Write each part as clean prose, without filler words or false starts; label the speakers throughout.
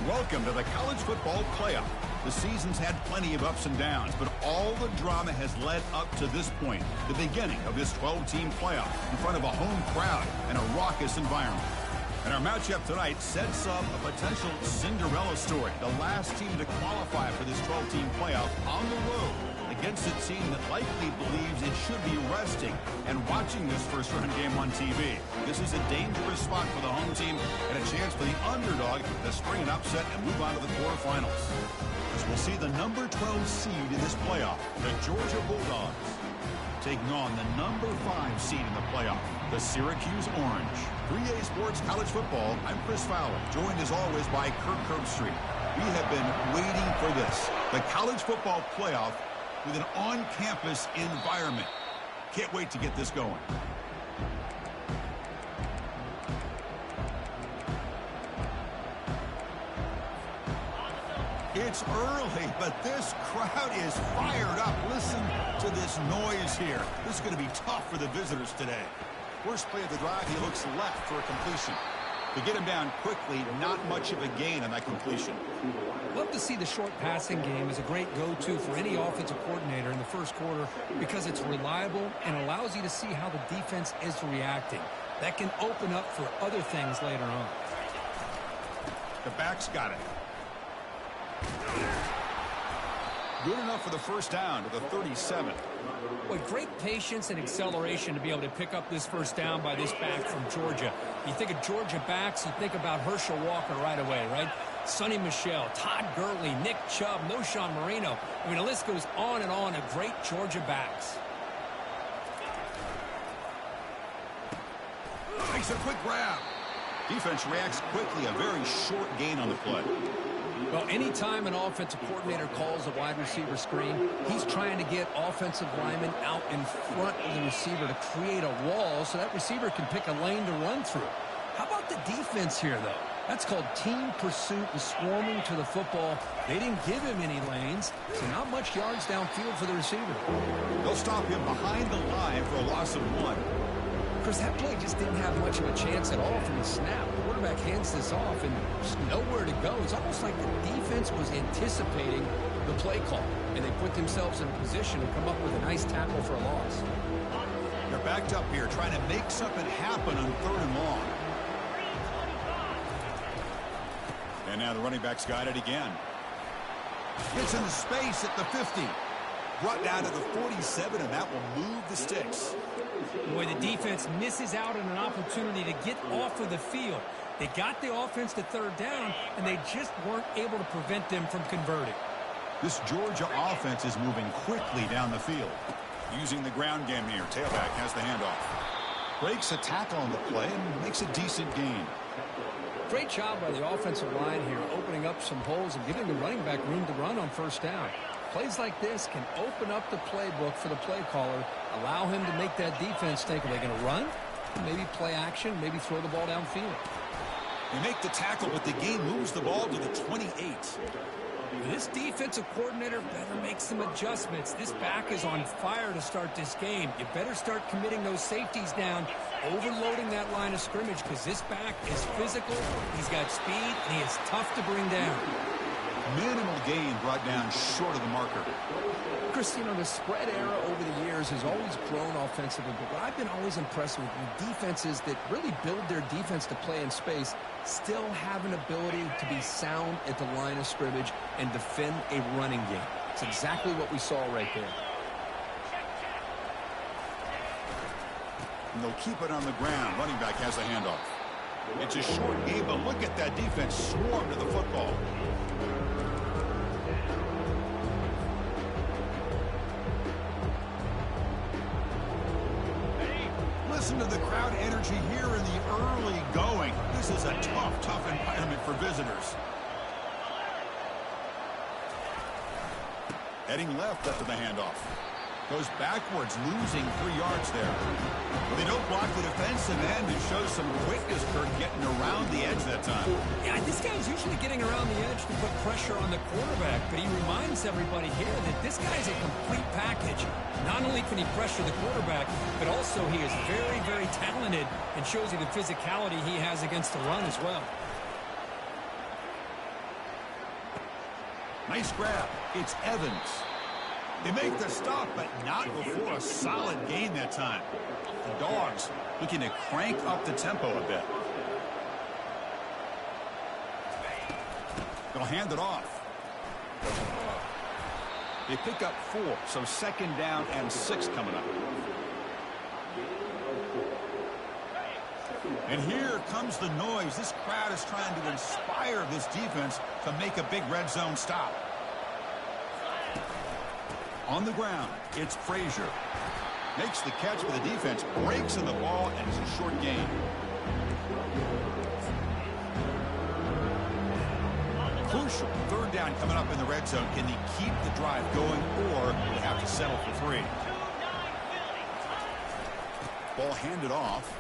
Speaker 1: Welcome to the college football playoff. The season's had plenty of ups and downs, but all the drama has led up to this point, the beginning of this 12-team playoff in front of a home crowd and a raucous environment. And our matchup tonight sets up a potential Cinderella story, the last team to qualify for this 12-team playoff on the road against a team that likely believes it should be resting and watching this first-round game on TV. This is a dangerous spot for the home team and a chance for the underdog to spring an upset and move on to the quarterfinals. As we'll see the number 12 seed in this playoff, the Georgia Bulldogs, taking on the number 5 seed in the playoff, the Syracuse Orange. 3A Sports College Football, I'm Chris Fowler, joined as always by Kirk Herbstreit. We have been waiting for this, the college football playoff with an on-campus environment. Can't wait to get this going. It's early, but this crowd is fired up. Listen to this noise here. This is going to be tough for the visitors today. First play of the drive, he looks left for a completion. To get him down quickly, not much of a gain on that completion.
Speaker 2: Love to see the short passing game as a great go-to for any offensive coordinator in the first quarter because it's reliable and allows you to see how the defense is reacting. That can open up for other things later on.
Speaker 1: The back's got it. Good enough for the first down to the 37.
Speaker 2: Boy, great patience and acceleration to be able to pick up this first down by this back from Georgia. You think of Georgia backs, you think about Herschel Walker right away, right? Sonny Michel, Todd Gurley, Nick Chubb, Noshawn Marino. I mean, the list goes on and on of great Georgia backs.
Speaker 1: Makes a quick grab. Defense reacts quickly, a very short gain on the play.
Speaker 2: Well, anytime an offensive coordinator calls a wide receiver screen, he's trying to get offensive linemen out in front of the receiver to create a wall so that receiver can pick a lane to run through. How about the defense here, though? That's called team pursuit and swarming to the football. They didn't give him any lanes, so not much yards downfield for the receiver.
Speaker 1: They'll stop him behind the line for a loss of 1.
Speaker 2: Chris, that play just didn't have much of a chance at all from the snap. The quarterback hands this off and just nowhere to go. It's almost like the defense was anticipating the play call, and they put themselves in a position to come up with a nice tackle for a loss.
Speaker 1: They're backed up here, trying to make something happen on 3rd and long. And now the running back's got it again. Gets into space at the 50. Brought down to the 47, and that will move the sticks.
Speaker 2: Boy, the defense misses out on an opportunity to get off of the field. They got the offense to 3rd down, and they just weren't able to prevent them from converting.
Speaker 1: This Georgia offense is moving quickly down the field. Using the ground game here, tailback has the handoff. Breaks a tackle on the play and makes a decent gain.
Speaker 2: Great job by the offensive line here, opening up some holes and giving the running back room to run on 1st down. Plays like this can open up the playbook for the play caller, allow him to make that defense think, are they going to run? Maybe play action, maybe throw the ball downfield.
Speaker 1: They make the tackle, but the game moves the ball to the 28.
Speaker 2: This defensive coordinator better make some adjustments. This back is on fire to start this game. You better start committing those safeties down, overloading that line of scrimmage, because this back is physical, he's got speed, and he is tough to bring down.
Speaker 1: Minimal gain brought down short of the marker.
Speaker 2: Chris, you know, the spread era over the years has always grown offensively, but what I've been always impressed with defenses that really build their defense to play in space still have an ability to be sound at the line of scrimmage and defend a running game. It's exactly what we saw right there.
Speaker 1: And they'll keep it on the ground. Running back has the handoff. It's a short game, but look at that defense swarm to the football. Listen to the crowd energy here in the early going. This is a tough environment for visitors. Heading left after the handoff. Goes backwards, losing 3 yards there. Well, they don't block the defensive end and show some quickness, Kirk, getting around the edge that time.
Speaker 2: Yeah, this guy's usually getting around the edge to put pressure on the quarterback, but he reminds everybody here that this guy's a complete package. Not only can he pressure the quarterback, but also he is very, very talented and shows you the physicality he has against the run as well.
Speaker 1: Nice grab. It's Evans. They make the stop, but not before a solid gain that time. The Dogs looking to crank up the tempo a bit. They'll hand it off. They pick up 4, so second down and 6 coming up. And here comes the noise. This crowd is trying to inspire this defense to make a big red zone stop. On the ground, it's Frazier. Makes the catch for the defense, breaks in the ball, and it's a short gain. Crucial third down coming up in the red zone. Can they keep the drive going, or they have to settle for 3? Ball handed off.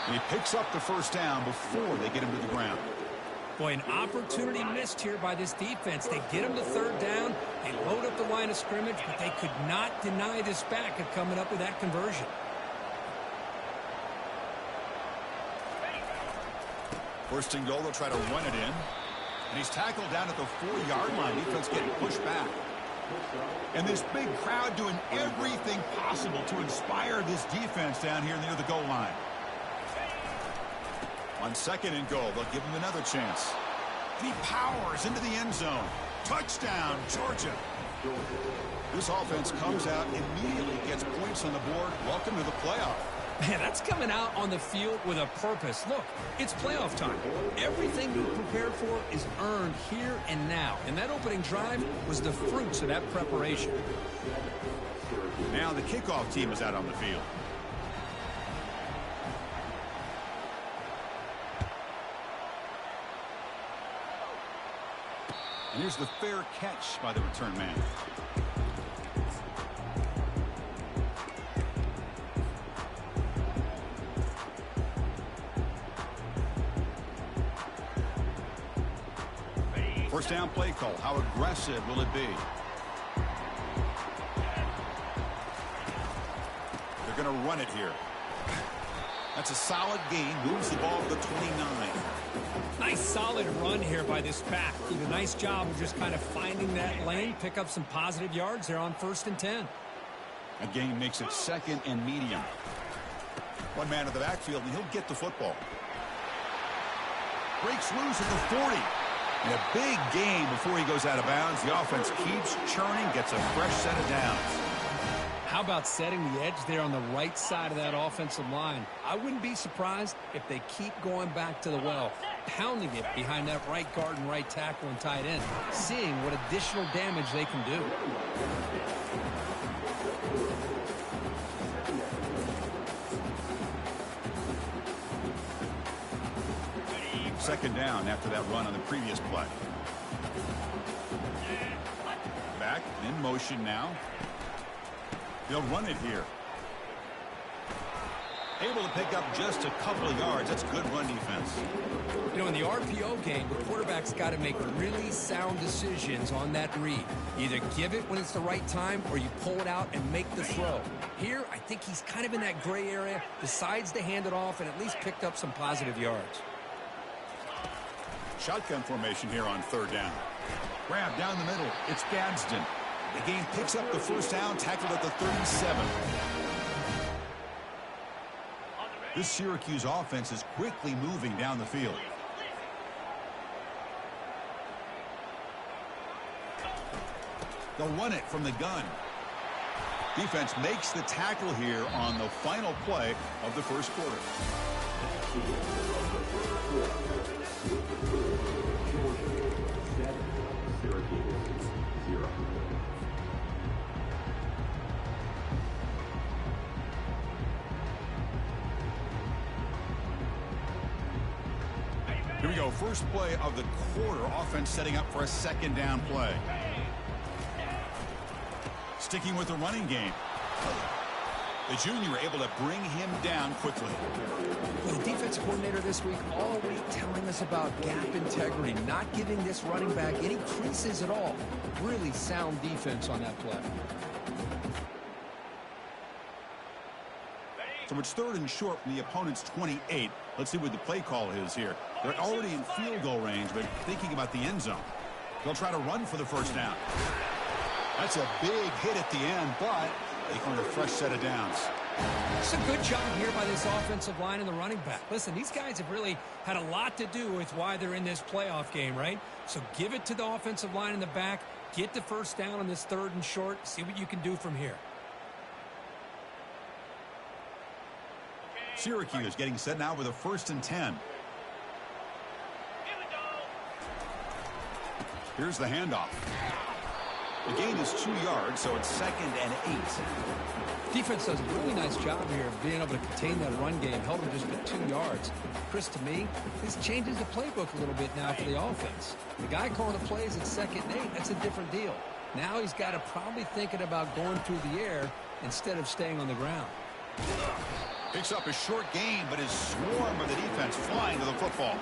Speaker 1: And he picks up the first down before they get him to the ground.
Speaker 2: Boy, an opportunity missed here by this defense. They get him to third down. They load up the line of scrimmage, but they could not deny this back of coming up with that conversion.
Speaker 1: First and goal, they'll try to run it in. And he's tackled down at the 4-yard line. Defense getting pushed back. And this big crowd doing everything possible to inspire this defense down here near the goal line. On second and goal, they'll give him another chance. He powers into the end zone. Touchdown, Georgia. This offense comes out, immediately gets points on the board. Welcome to the playoff.
Speaker 2: Man, that's coming out on the field with a purpose. Look, it's playoff time. Everything you prepared for is earned here and now. And that opening drive was the fruits of that preparation.
Speaker 1: Now the kickoff team is out on the field. And here's the fair catch by the return man. First down play call. How aggressive will it be? They're going to run it here. That's a solid gain. Moves the ball to the 29.
Speaker 2: Nice solid run here by this back. Did a nice job of just kind of finding that lane, pick up some positive yards there on 1st and 10.
Speaker 1: A gain makes it second and medium. One man in the backfield, and he'll get the football. Breaks loose at the 40. And a big gain before he goes out of bounds. The offense keeps churning, gets a fresh set of downs.
Speaker 2: How about setting the edge there on the right side of that offensive line? I wouldn't be surprised if they keep going back to the well, pounding it behind that right guard and right tackle and tight end, seeing what additional damage they can do.
Speaker 1: Second down after that run on the previous play. Back in motion now. They'll run it here. Able to pick up just a couple of yards. That's good run defense.
Speaker 2: You know, in the RPO game, the quarterback's got to make really sound decisions on that read. Either give it when it's the right time or you pull it out and make the throw. Here, I think he's kind of in that gray area, decides to hand it off and at least picked up some positive yards.
Speaker 1: Shotgun formation here on third down. Grab down the middle. It's Gadsden. The game picks up the first down, tackled at the 37. This Syracuse offense is quickly moving down the field. They'll run it from the gun. Defense makes the tackle here on the final play of the first quarter. Here we go. First play of the quarter. Offense setting up for a second down play. Sticking with the running game. The junior able to bring him down quickly.
Speaker 2: Well, the defensive coordinator this week all week telling us about gap integrity, not giving this running back any creases at all. Really sound defense on that play.
Speaker 1: So it's third and short from the opponent's 28. Let's see what the play call is here. They're already in field goal range, but thinking about the end zone. They'll try to run for the first down. That's a big hit at the end, but they earn a fresh set of downs.
Speaker 2: It's a good job here by this offensive line and the running back. Listen, these guys have really had a lot to do with why they're in this playoff game, right? So give it to the offensive line in the back. Get the first down on this 3rd and short. See what you can do from here.
Speaker 1: Syracuse getting set now with a 1st and 10. Here's the handoff. The gain is 2 yards, so it's 2nd and 8.
Speaker 2: Defense does a really nice job here of being able to contain that run game, held them just with 2 yards. Chris, to me, this changes the playbook a little bit now for the offense. The guy calling the plays at 2nd and 8, that's a different deal. Now he's got to probably thinking about going through the air instead of staying on the ground.
Speaker 1: Picks up a short gain, but his swarm of the defense flying to the football.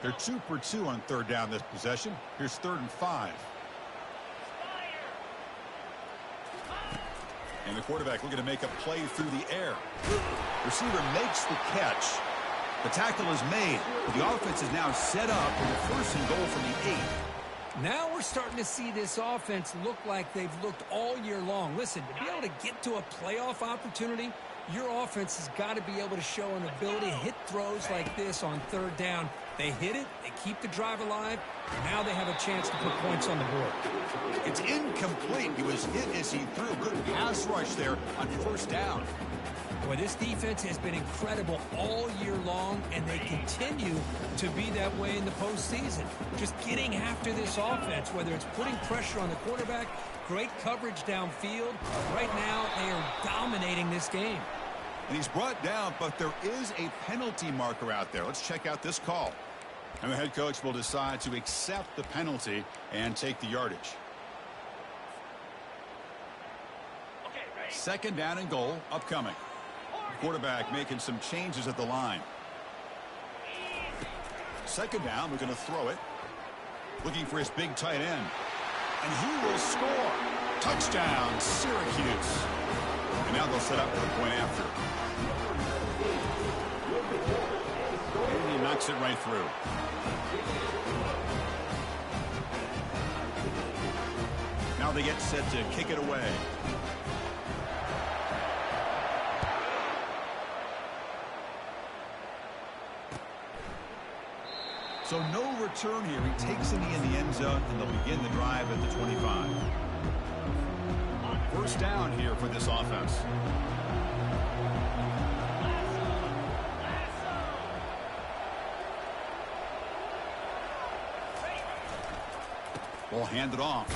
Speaker 1: They're 2 for 2 on 3rd down this possession. Here's 3rd and 5. And the quarterback looking to make a play through the air. Receiver makes the catch. The tackle is made. The offense is now set up for the 1st and goal from the 8.
Speaker 2: Now we're starting to see this offense look like they've looked all year long. Listen, to be able to get to a playoff opportunity, your offense has got to be able to show an ability to hit throws like this on 3rd down. They hit it, they keep the drive alive, and now they have a chance to put points on the board.
Speaker 1: It's incomplete. He was hit as he threw. Good pass rush there on 1st down.
Speaker 2: Boy, this defense has been incredible all year long, and they continue to be that way in the postseason. Just getting after this offense, whether it's putting pressure on the quarterback, great coverage downfield. Right now, they are dominating this game.
Speaker 1: And he's brought down, but there is a penalty marker out there. Let's check out this call. And the head coach will decide to accept the penalty and take the yardage. 2nd down and goal upcoming. Quarterback making some changes at the line. 2nd down, we're going to throw it. Looking for his big tight end. And he will score. Touchdown, Syracuse. And now they'll set up for the point after. And he knocks it right through. Now they get set to kick it away. So no return here. He takes it in the end zone, and they'll begin the drive at the 25. 1st down here for this offense. We'll hand it off.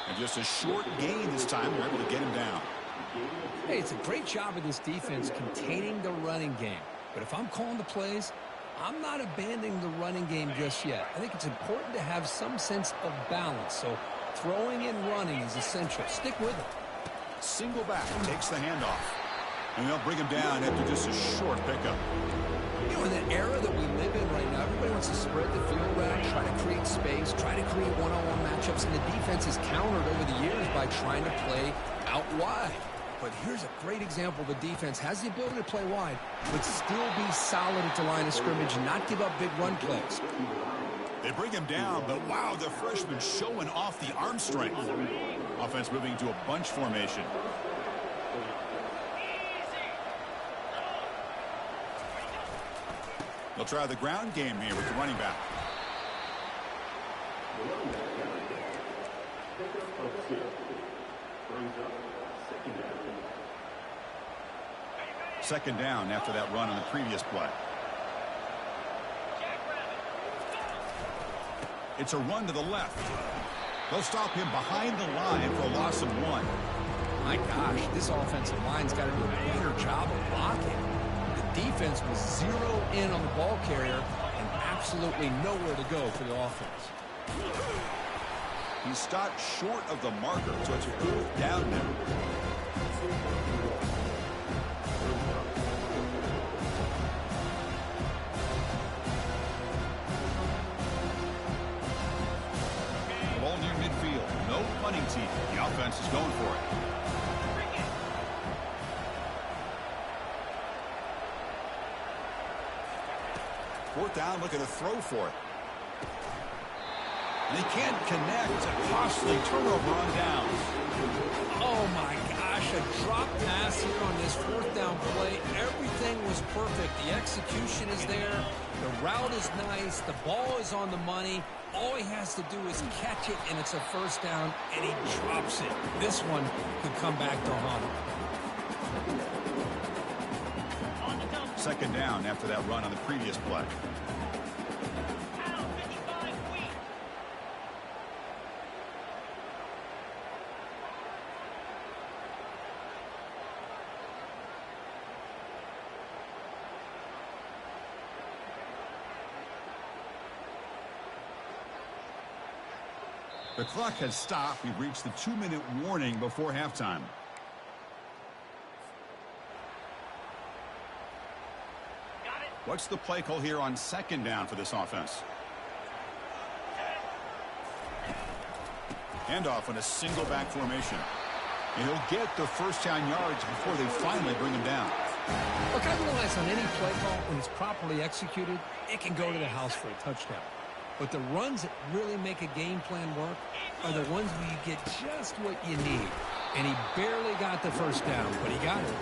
Speaker 1: And just a short gain this time. They're able to get him down.
Speaker 2: Hey, it's a great job of this defense containing the running game. But if I'm calling the plays, I'm not abandoning the running game just yet. I think it's important to have some sense of balance. So throwing and running is essential. Stick with it.
Speaker 1: Single back takes the handoff. And they'll bring him down after just a short pickup.
Speaker 2: You know, in the era that we live in right now, everybody wants to spread the field around, try to create space, try to create one-on-one matchups, and the defense has countered over the years by trying to play out wide. But here's a great example. The defense has the ability to play wide, but still be solid at the line of scrimmage and not give up big run plays.
Speaker 1: They bring him down, but wow, the freshman showing off the arm strength. Offense moving to a bunch formation. They'll try the ground game here with the running back. Second down after that run on the previous play. It's a run to the left. They'll stop him behind the line for a loss of 1.
Speaker 2: My gosh, this offensive line's got to do a better job of blocking. The defense was 0 in on the ball carrier and absolutely nowhere to go for the offense.
Speaker 1: He stopped short of the marker, so it's 4th down now. Fourth down, looking to throw for it. And he can't connect. It's a costly turnover on downs.
Speaker 2: Oh, my gosh, a drop pass here on this fourth down play. Everything was perfect. The execution is there. The route is nice. The ball is on the money. All he has to do is catch it, and it's a first down, and he drops it. This one could come back to haunt him.
Speaker 1: Second down after that run on the previous play. The clock has stopped. We've reached the 2-minute warning before halftime. What's the play call here on second down for this offense? Handoff on a single back formation. And he'll get the first down yards before they finally bring him down.
Speaker 2: Look, I realize on any play call, when it's properly executed, it can go to the house for a touchdown. But the runs that really make a game plan work are the ones where you get just what you need. And he barely got the first down, but he got it.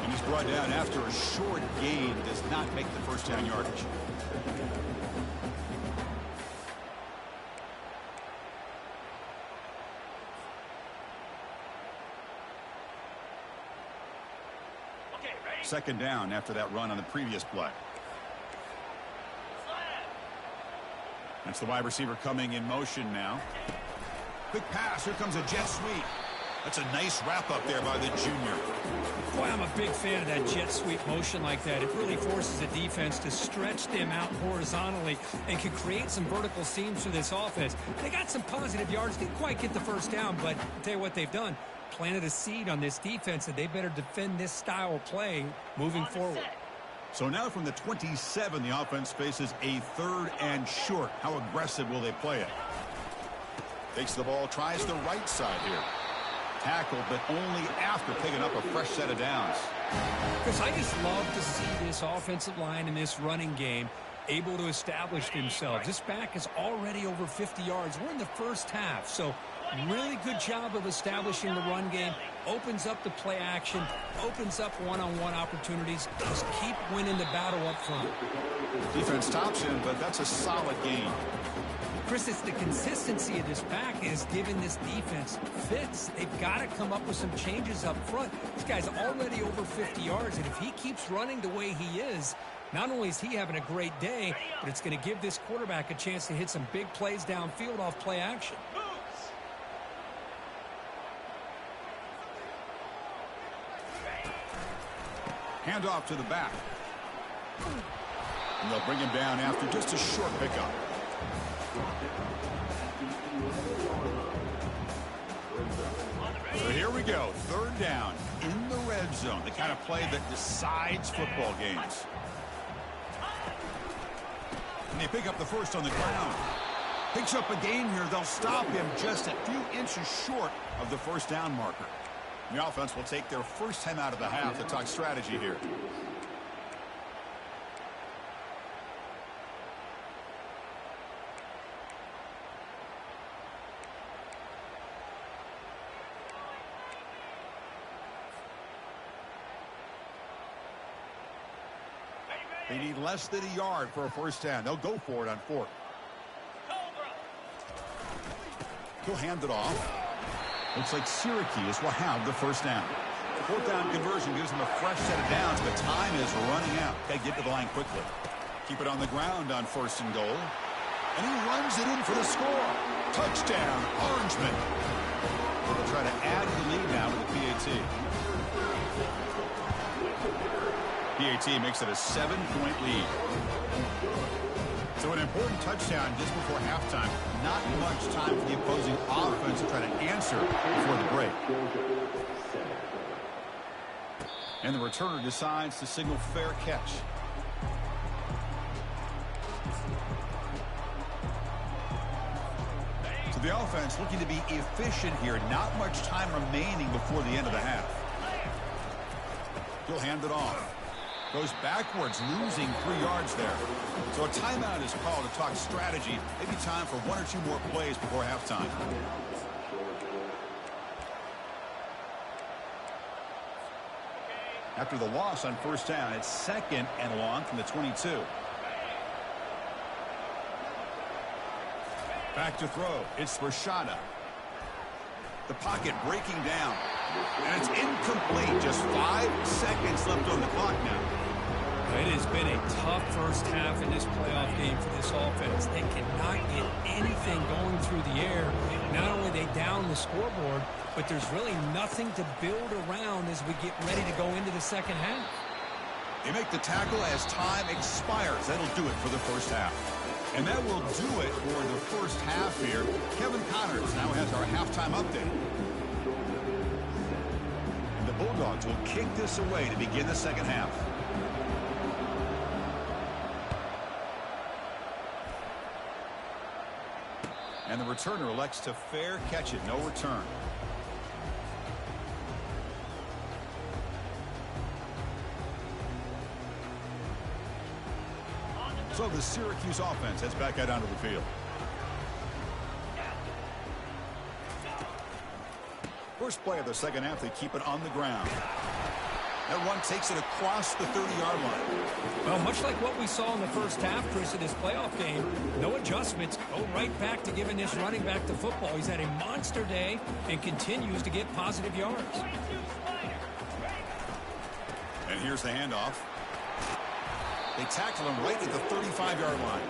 Speaker 1: And he's brought down after a short gain. Does not make the first down yardage. Second down after that run on the previous play. That's the wide receiver coming in motion now. Quick pass. Here comes a jet sweep. That's a nice wrap up there by the junior.
Speaker 2: Boy, I'm a big fan of that jet sweep motion like that. It really forces the defense to stretch them out horizontally and can create some vertical seams for this offense. They got some positive yards. Didn't quite get the first down, but I'll tell you what they've done. Planted a seed on this defense, and they better defend this style of play moving forward.
Speaker 1: So now from the 27, the offense faces a 3rd and short. How aggressive will they play it? Takes the ball, tries the right side here. Tackled, but only after picking up a fresh set of downs.
Speaker 2: Chris, I just love to see this offensive line in this running game able to establish themselves. This back is already over 50 yards. We're in the first half, so really good job of establishing the run game. Opens up the play action, opens up one-on-one opportunities. Just keep winning the battle up front.
Speaker 1: Defense stops him, but that's a solid gain.
Speaker 2: Chris, it's the consistency of this back is giving this defense fits. They've got to come up with some changes up front. This guy's already over 50 yards, and if he keeps running the way he is, not only is he having a great day, but it's going to give this quarterback a chance to hit some big plays downfield off play action.
Speaker 1: Handoff to the back. And they'll bring him down after just a short pickup. So here we go. 3rd down in the red zone. The kind of play that decides football games. And they pick up the first on the ground. Picks up a gain here. They'll stop him just a few inches short of the first down marker. The offense will take their first time out of the half to talk strategy here. They need less than a yard for a first down. They'll go for it on 4th. He'll hand it off. Looks like Syracuse will have the first down. 4th down conversion gives them a fresh set of downs, but time is running out. They get to the line quickly. Keep it on the ground on 1st and goal. And he runs it in for the score. Touchdown, Orangemen. They'll try to add to the lead now with the PAT. PAT makes it a 7-point lead. So an important touchdown just before halftime. Not much time for the opposing offense to try to answer before the break. And the returner decides to signal fair catch. So the offense looking to be efficient here. Not much time remaining before the end of the half. He'll hand it off. Goes backwards, losing 3 yards there. So a timeout is called to talk strategy. Maybe time for 1 or 2 more plays before halftime. After the loss on first down, it's 2nd and long from the 22. Back to throw. It's Rashada. The pocket breaking down. And it's incomplete. Just 5 seconds left on the clock now.
Speaker 2: It has been a tough first half in this playoff game for this offense. They cannot get anything going through the air. Not only they down the scoreboard, but there's really nothing to build around as we get ready to go into the second half.
Speaker 1: They make the tackle as time expires. That'll do it for the first half. And that will do it for the first half here. Kevin Connors now has our halftime update. And the Bulldogs will kick this away to begin the second half. And the returner elects to fair catch it. No return. So the Syracuse offense heads back out onto the field. First play of the second half, they keep it on the ground. That run takes it across the 30-yard line.
Speaker 2: Well, much like what we saw in the first half, Chris, in this playoff game, no adjustments. Go right back to giving this running back the football. He's had a monster day and continues to get positive yards.
Speaker 1: And here's the handoff. They tackle him right at the 35-yard line.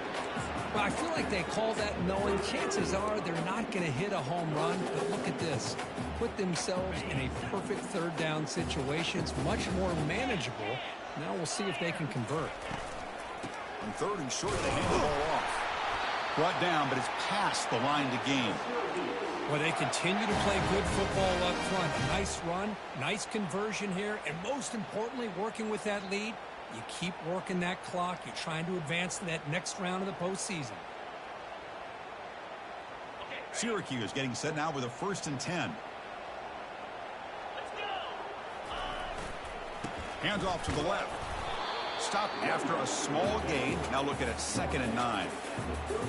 Speaker 2: Well, I feel like they call that knowing chances are they're not going to hit a home run. But look at this. Put themselves in a perfect third down situation. It's much more manageable. Now we'll see if they can convert.
Speaker 1: On 3rd and short, they hand the ball off. Brought down, but it's past the line to gain.
Speaker 2: Well, they continue to play good football up front. A nice run, nice conversion here, and most importantly, working with that lead. You keep working that clock. You're trying to advance to that next round of the postseason.
Speaker 1: Syracuse getting set now with a 1st and 10. Hands off to the left. Stop after a small gain. Now looking at 2nd and 9.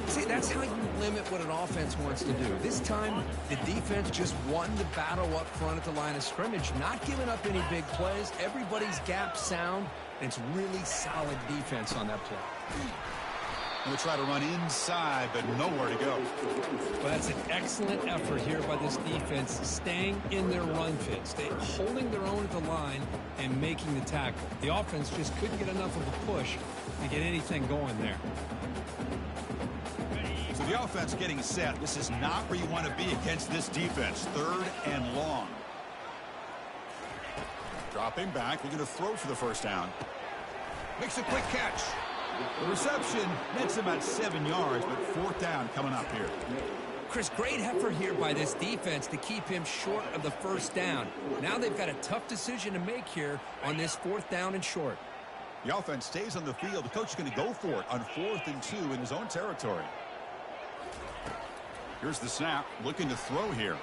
Speaker 2: See, that's how you limit what an offense wants to do. This time, the defense just won the battle up front at the line of scrimmage, not giving up any big plays. Everybody's gap sound. It's really solid defense on that play.
Speaker 1: Going to try to run inside, but nowhere to go.
Speaker 2: Well, that's an excellent effort here by this defense, staying in their run fit, holding their own at the line and making the tackle. The offense just couldn't get enough of a push to get anything going there.
Speaker 1: So the offense getting set. This is not where you want to be against this defense. 3rd and long. Dropping back, looking to throw for the first down. Makes a quick catch. The reception nets him at 7 yards, but 4th down coming up here.
Speaker 2: Chris, great effort here by this defense to keep him short of the first down. Now they've got a tough decision to make here on this 4th down and short.
Speaker 1: The offense stays on the field. The coach is going to go for it on 4th and 2 in his own territory. Here's the snap, looking to throw here.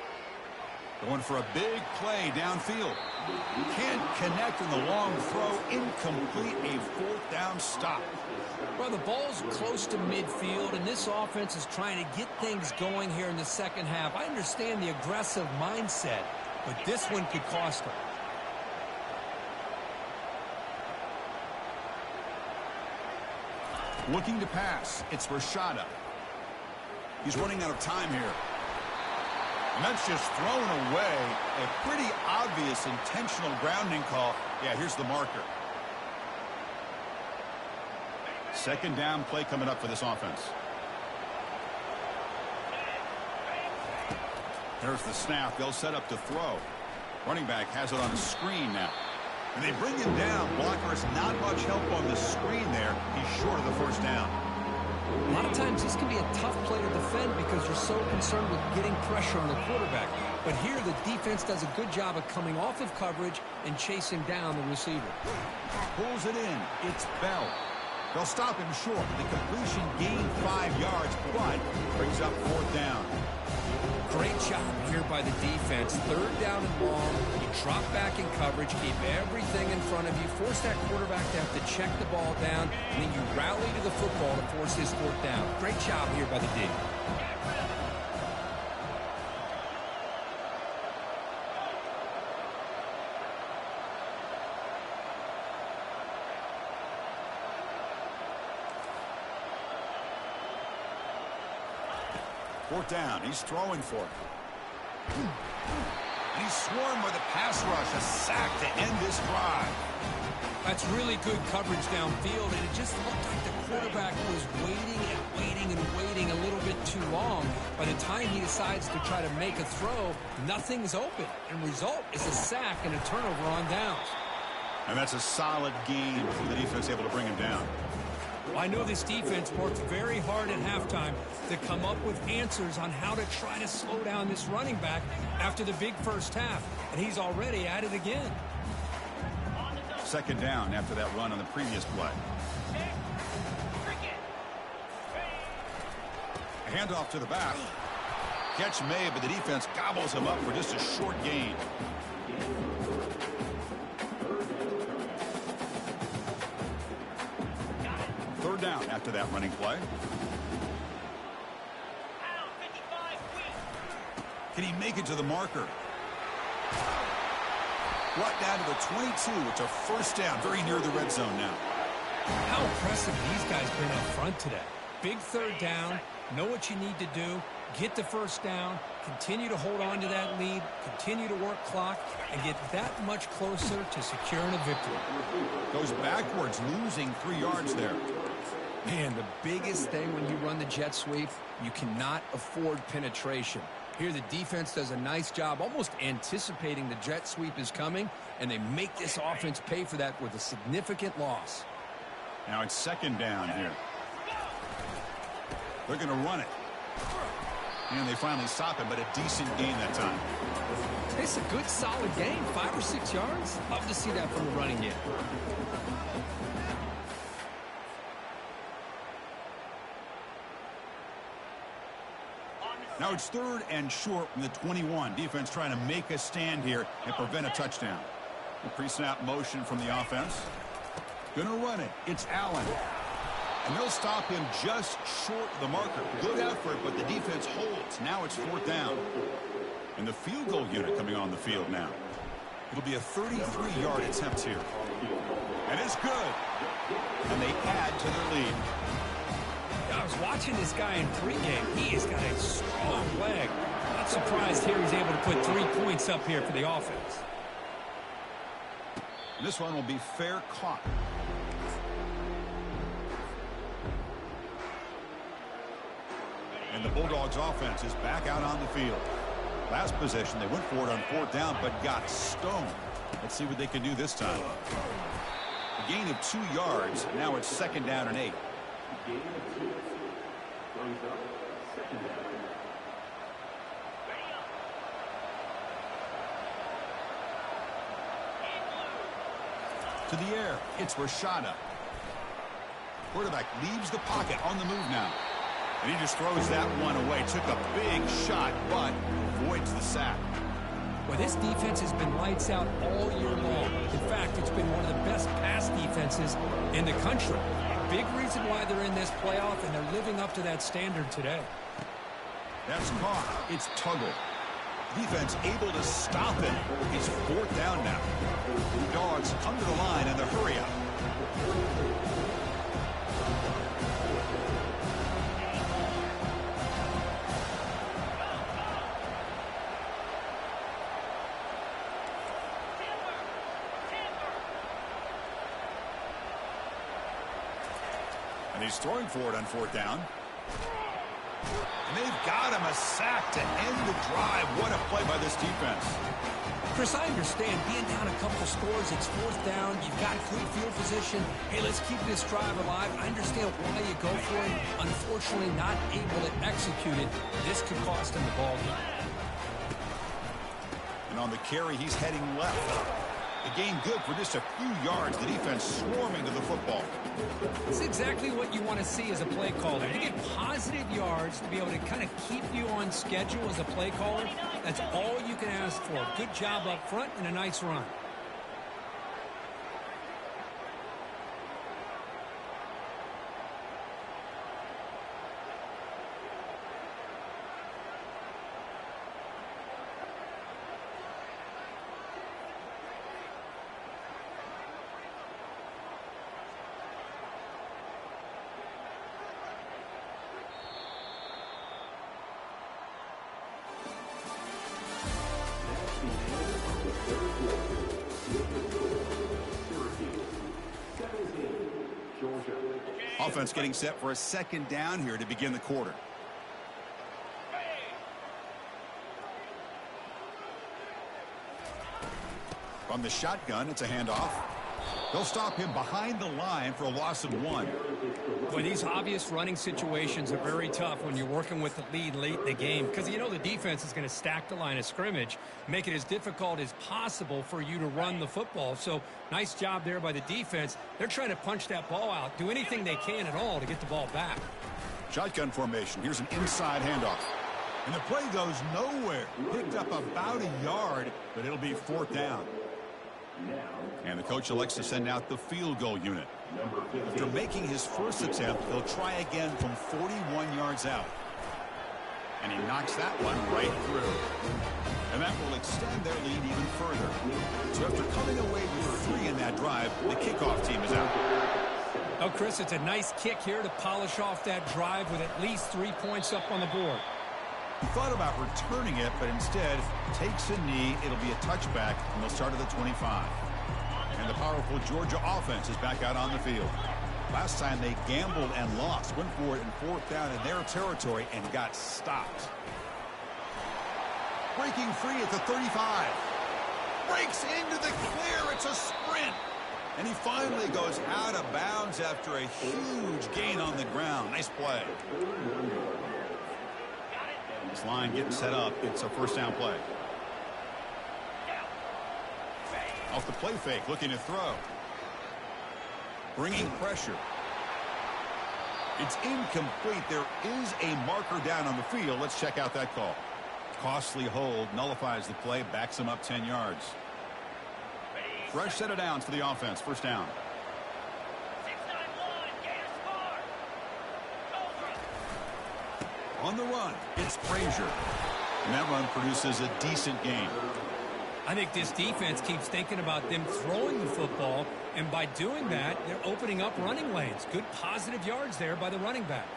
Speaker 1: Going for a big play downfield. Can't connect in the long throw. Incomplete, a 4th down stop.
Speaker 2: Well, the ball's close to midfield, and this offense is trying to get things going here in the second half. I understand the aggressive mindset, but this one could cost them.
Speaker 1: Looking to pass. It's Rashada. He's running out of time here. And that's just thrown away. A pretty obvious intentional grounding call. Yeah, here's the marker. 2nd down play coming up for this offense. There's the snap. They'll set up to throw. Running back has it on the screen now. And they bring him down. Blockers not much help on the screen there. He's short of the first down.
Speaker 2: A lot of times this can be a tough play to defend because you're so concerned with getting pressure on the quarterback. But here the defense does a good job of coming off of coverage and chasing down the receiver.
Speaker 1: Pulls it in. It's Bell. They'll stop him short. The completion gained 5 yards, but brings up 4th down.
Speaker 2: Great job here by the defense. Third down and long. You drop back in coverage, keep everything in front of you, force that quarterback to have to check the ball down, and then you rally to the football to force his fourth down. Great job here by the D.
Speaker 1: Fourth down. He's throwing for it. And he's swarmed with a pass rush. A sack to end this drive.
Speaker 2: That's really good coverage downfield, and it just looked like the quarterback was waiting and waiting and waiting a little bit too long. By the time he decides to try to make a throw, nothing's open. And result is a sack and a turnover on downs.
Speaker 1: And that's a solid game for the defense able to bring him down.
Speaker 2: Well, I know this defense worked very hard at halftime to come up with answers on how to try to slow down this running back after the big first half, and he's already at it again.
Speaker 1: Second down after that run on the previous play. A handoff to the back. Catch made, but the defense gobbles him up for just a short gain. Third down after that running play. Can he make it to the marker? Brought down to the 22. It's a first down, very near the red zone now.
Speaker 2: How impressive these guys been up front today. Big third down, know what you need to do, get the first down, continue to hold on to that lead, continue to work clock, and get that much closer to securing a victory.
Speaker 1: Goes backwards, losing 3 yards there.
Speaker 2: Man, the biggest thing when you run the jet sweep, you cannot afford penetration. Here the defense does a nice job almost anticipating the jet sweep is coming, and they make this offense pay for that with a significant loss.
Speaker 1: Now it's second down here. They're going to run it. And they finally stop it, but a decent gain that time.
Speaker 2: It's a good, solid game, 5 or 6 yards. Love to see that from the running game.
Speaker 1: Now it's third and short from the 21. Defense trying to make a stand here and prevent a touchdown. The pre-snap motion from the offense. Gonna run it. It's Allen. And they'll stop him just short of the marker. Good effort, but the defense holds. Now it's fourth down. And the field goal unit coming on the field now. It'll be a 33-yard attempt here. And it's good. And they add to their lead.
Speaker 2: I was watching this guy in pregame. He has got a strong leg. Not surprised here he's able to put 3 points up here for the offense.
Speaker 1: And this one will be fair caught. And the Bulldogs offense is back out on the field. Last possession, they went for it on fourth down, but got stoned. Let's see what they can do this time. A gain of 2 yards. Now it's second down and 8. To the air, it's Rashada. Quarterback leaves the pocket on the move now. And he just throws that one away. Took a big shot, but avoids the sack.
Speaker 2: Well, this defense has been lights out all year long. In fact, it's been one of the best pass defenses in the country. Big reason why they're in this playoff, and they're living up to that standard today.
Speaker 1: That's caught. It's Tuggle. Defense able to stop him. It's fourth down now. The Dogs come to the line in the hurry up. And he's throwing for it on fourth down. And they've got him a sack to end the drive. What a play by this defense.
Speaker 2: Chris, I understand being down a couple scores, it's fourth down, you've got good field position. Hey, let's keep this drive alive. I understand why you go for it. Unfortunately, not able to execute it. This could cost him the ball game.
Speaker 1: And on the carry, he's heading left. The gain good for just a few yards. The defense swarming to the football.
Speaker 2: It's exactly what you want to see as a play caller. To get positive yards, to be able to kind of keep you on schedule as a play caller, that's all you can ask for. Good job up front and a nice run.
Speaker 1: Offense getting set for a second down here to begin the quarter. From the shotgun, it's a handoff. They'll stop him behind the line for a loss of 1.
Speaker 2: Boy, these obvious running situations are very tough when you're working with the lead late in the game because you know the defense is going to stack the line of scrimmage, make it as difficult as possible for you to run the football. So nice job there by the defense. They're trying to punch that ball out, do anything they can at all to get the ball back.
Speaker 1: Shotgun formation. Here's an inside handoff. And the play goes nowhere. Picked up about a yard, but it'll be 4th down. And the coach elects to send out the field goal unit. After making his first attempt, he'll try again from 41 yards out. And he knocks that one right through. And that will extend their lead even further. So after coming away with 3 in that drive, the kickoff team is out.
Speaker 2: Oh, Chris, it's a nice kick here to polish off that drive with at least 3 points up on the board.
Speaker 1: He thought about returning it, but instead takes a knee. It'll be a touchback, and they'll start at the 25. And the powerful Georgia offense is back out on the field. Last time they gambled and lost, went for it in 4th down in their territory and got stopped. Breaking free at the 35. Breaks into the clear. It's a sprint. And he finally goes out of bounds after a huge gain on the ground. Nice play. This line getting set up. It's a 1st down play. Off the play fake, looking to throw. Bringing pressure. It's incomplete. There is a marker down on the field. Let's check out that call. Costly hold, nullifies the play, backs him up 10 yards. Fresh set of downs for the offense. 1st down. On the run, it's Frazier. And that run produces a decent gain.
Speaker 2: I think this defense keeps thinking about them throwing the football, and by doing that, they're opening up running lanes. Good positive yards there by the running back.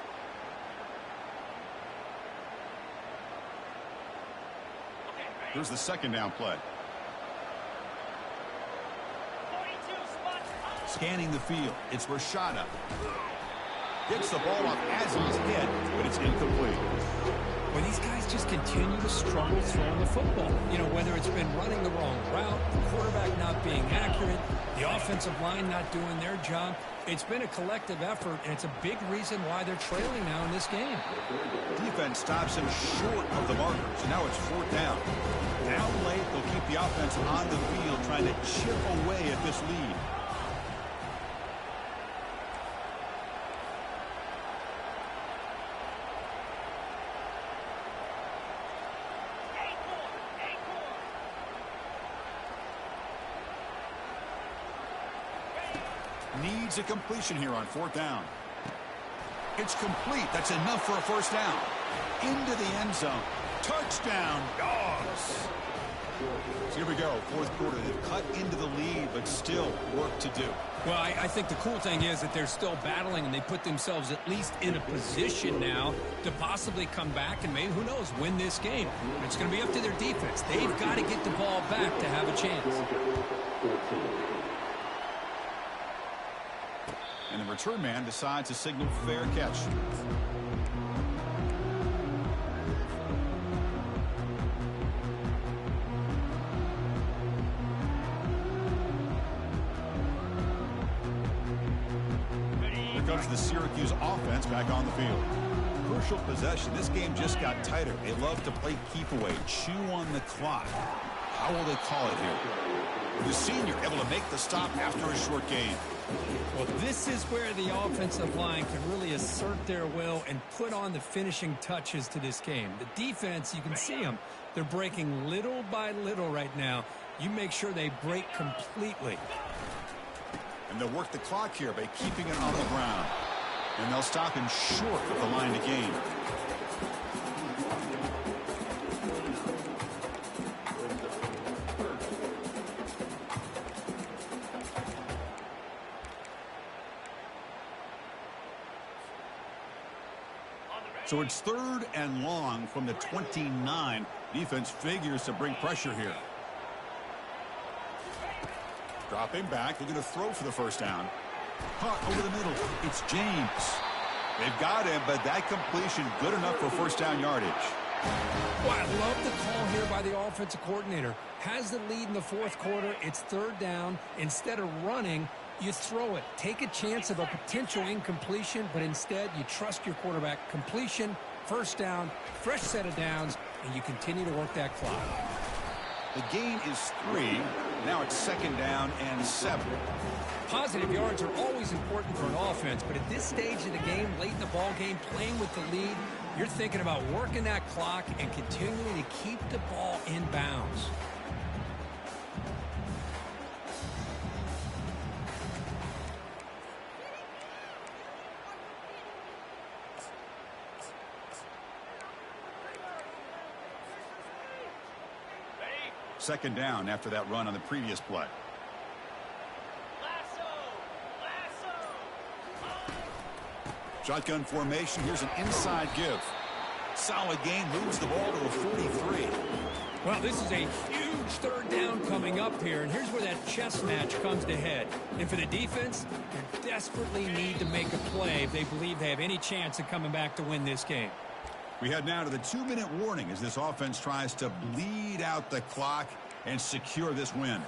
Speaker 1: Here's the 2nd down play. Scanning the field, it's Rashada. Gets the ball off as he's hit, but it's incomplete.
Speaker 2: Well, these guys just continue to struggle throwing the football. You know, whether it's been running the wrong route, the quarterback not being accurate, the offensive line not doing their job. It's been a collective effort, and it's a big reason why they're trailing now in this game.
Speaker 1: Defense stops him short of the marker, so now it's 4th down. Down late, they'll keep the offense on the field, trying to chip away at this lead. Needs a completion here on 4th down. It's complete. That's enough for a 1st down. Into the end zone. Touchdown, Dogs. So here we go. 4th quarter. They've cut into the lead, but still work to do.
Speaker 2: Well, I think the cool thing is that they're still battling, and they put themselves at least in a position now to possibly come back and maybe, who knows, win this game. But it's going to be up to their defense. They've got to get the ball back to have a chance.
Speaker 1: And the return man decides to signal fair catch. Here comes the Syracuse offense back on the field. Crucial possession. This game just got tighter. They love to play keep away, chew on the clock. How will they call it here? The senior able to make the stop after a short gain.
Speaker 2: Well, this is where the offensive line can really assert their will and put on the finishing touches to this game. The defense, you can see them. They're breaking little by little right now. You make sure they break completely.
Speaker 1: And they'll work the clock here by keeping it on the ground. And they'll stop him short of the line to gain. So it's 3rd and long from the 29. Defense figures to bring pressure here. Dropping back, looking to throw for the first down. Caught over the middle. It's James. They've got him, but that completion good enough for first down yardage.
Speaker 2: Well, I love the call here by the offensive coordinator. Has the lead in the 4th quarter. It's 3rd down. Instead of running, you throw it. Take a chance of a potential incompletion, but instead you trust your quarterback. Completion, first down, fresh set of downs, and you continue to work that clock.
Speaker 1: The gain is 3. Now it's 2nd down and 7.
Speaker 2: Positive yards are always important for an offense, but at this stage of the game, late in the ball game, playing with the lead, you're thinking about working that clock and continuing to keep the ball in bounds.
Speaker 1: Second down after that run on the previous play. Shotgun formation. Here's an inside give. Solid gain. Moves the ball to a 43.
Speaker 2: Well, this is a huge 3rd down coming up here, and here's where that chess match comes to head. And for the defense, they desperately need to make a play if they believe they have any chance of coming back to win this game.
Speaker 1: We head now to the 2-minute warning as this offense tries to bleed out the clock and secure this win.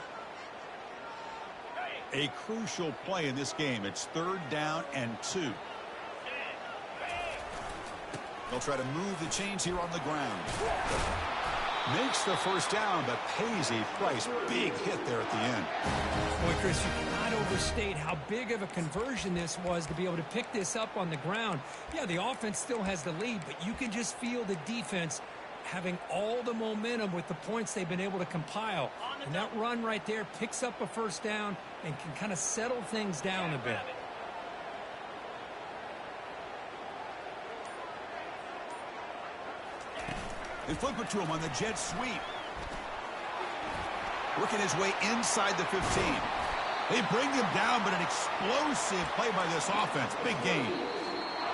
Speaker 1: A crucial play in this game. It's 3rd down and 2. They'll try to move the chains here on the ground. Makes the first down, but pays a price. Big hit there at the end.
Speaker 2: Boy, Chris, you cannot overstate how big of a conversion this was to be able to pick this up on the ground. Yeah, the offense still has the lead, but you can just feel the defense having all the momentum with the points they've been able to compile. And that run right there picks up a first down and can kind of settle things down a bit.
Speaker 1: They flip it to him on the jet sweep. Working his way inside the 15. They bring him down, but an explosive play by this offense. Big gain.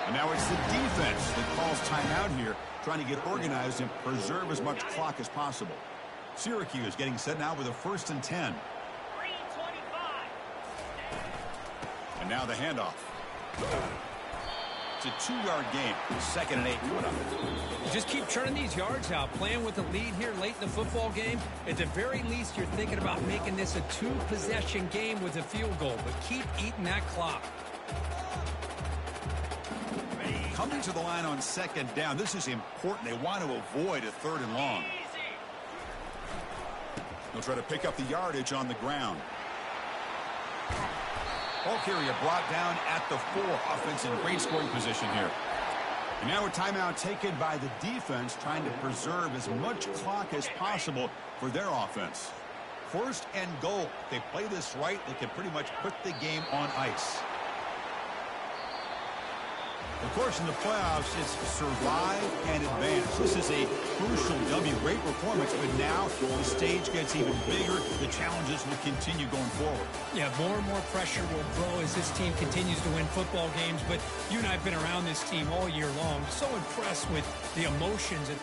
Speaker 1: And now it's the defense that calls timeout here, trying to get organized and preserve as much clock as possible. Syracuse getting set now with a 1st and 10. And now the handoff. It's a 2-yard gain. 2nd and 8 coming up.
Speaker 2: Just keep churning these yards out. Playing with the lead here late in the football game. At the very least, you're thinking about making this a 2-possession game with a field goal. But keep eating that clock.
Speaker 1: Coming to the line on 2nd down. This is important. They want to avoid a 3rd and long. They'll try to pick up the yardage on the ground. Ball carrier brought down at the 4. Offense in great scoring position here. And now a timeout taken by the defense, trying to preserve as much clock as possible for their offense. 1st and goal. If they play this right, they can pretty much put the game on ice. Of course, in the playoffs, it's survive and advance. This is a crucial W. Great performance, but now the stage gets even bigger. The challenges will continue going forward.
Speaker 2: Yeah, more and more pressure will grow as this team continues to win football games. But you and I have been around this team all year long. So impressed with the emotions and